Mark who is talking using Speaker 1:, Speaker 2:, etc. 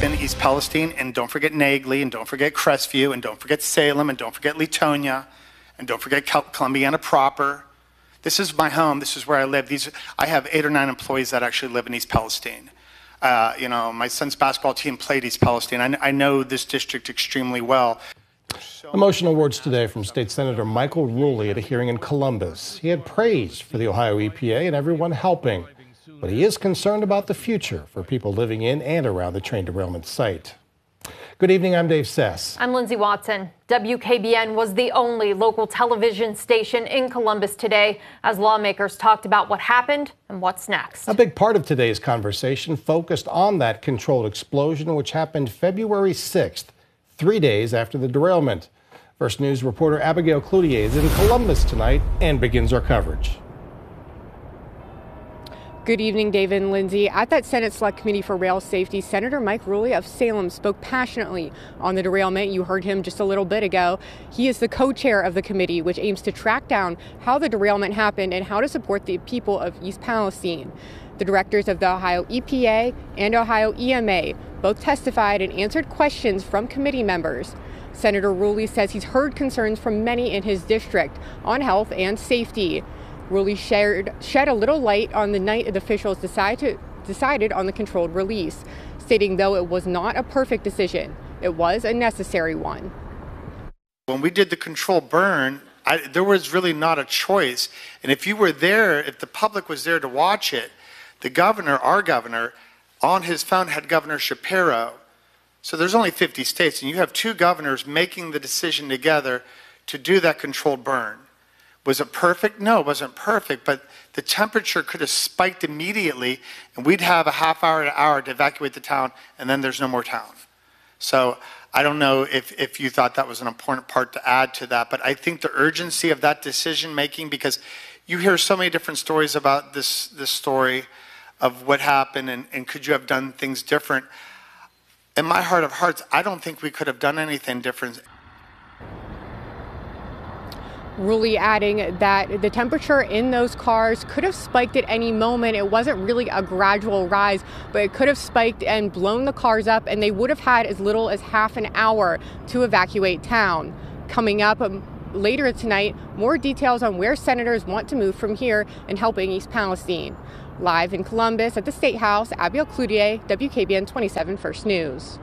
Speaker 1: in East Palestine, and don't forget Nagley, and don't forget Crestview, and don't forget Salem, and don't forget Latonia, and don't forget Columbiana proper. This is my home. This is where I live. I have 8 or 9 employees that actually live in East Palestine. My son's basketball team played East Palestine. I know this district extremely well.
Speaker 2: Emotional words today from State Senator Michael Ruley at a hearing in Columbus. He had praise for the Ohio EPA and everyone helping, but he is concerned about the future for people living in and around the train derailment site. Good evening, I'm Dave Sess.
Speaker 3: I'm Lindsay Watson. WKBN was the only local television station in Columbus today as lawmakers talked about what happened and what's next.
Speaker 2: A big part of today's conversation focused on that controlled explosion, which happened February 6th, 3 days after the derailment. First News reporter Abigail Cloutier is in Columbus tonight and begins our coverage.
Speaker 4: Good evening, David and Lindsay. At that Senate Select Committee for Rail Safety, Senator Mike Ruley of Salem spoke passionately on the derailment. You heard him just a little bit ago. He is the co-chair of the committee, which aims to track down how the derailment happened and how to support the people of East Palestine. The directors of the Ohio EPA and Ohio EMA both testified and answered questions from committee members. Senator Ruley says he's heard concerns from many in his district on health and safety. Ruley shed a little light on the night the officials decided on the controlled release, stating though it was not a perfect decision, it was a necessary one.
Speaker 1: When we did the controlled burn, there was really not a choice. And if you were there, if the public was there to watch it, the governor, our governor, on his phone had Governor Shapiro. So there's only 50 states, and you have 2 governors making the decision together to do that controlled burn. Was it perfect? No, it wasn't perfect, but the temperature could have spiked immediately, and we'd have a half hour to hour to evacuate the town, and then there's no more town. So I don't know if you thought that was an important part to add to that, but I think the urgency of that decision making, because you hear so many different stories about this story of what happened and could you have done things different. In my heart of hearts, I don't think we could have done anything different.
Speaker 4: Ruley adding that the temperature in those cars could have spiked at any moment. It wasn't really a gradual rise, but it could have spiked and blown the cars up, and they would have had as little as half an hour to evacuate town. Coming up later tonight, more details on where senators want to move from here in helping East Palestine. Live in Columbus at the State House, Abigail Cloutier, WKBN 27 First News.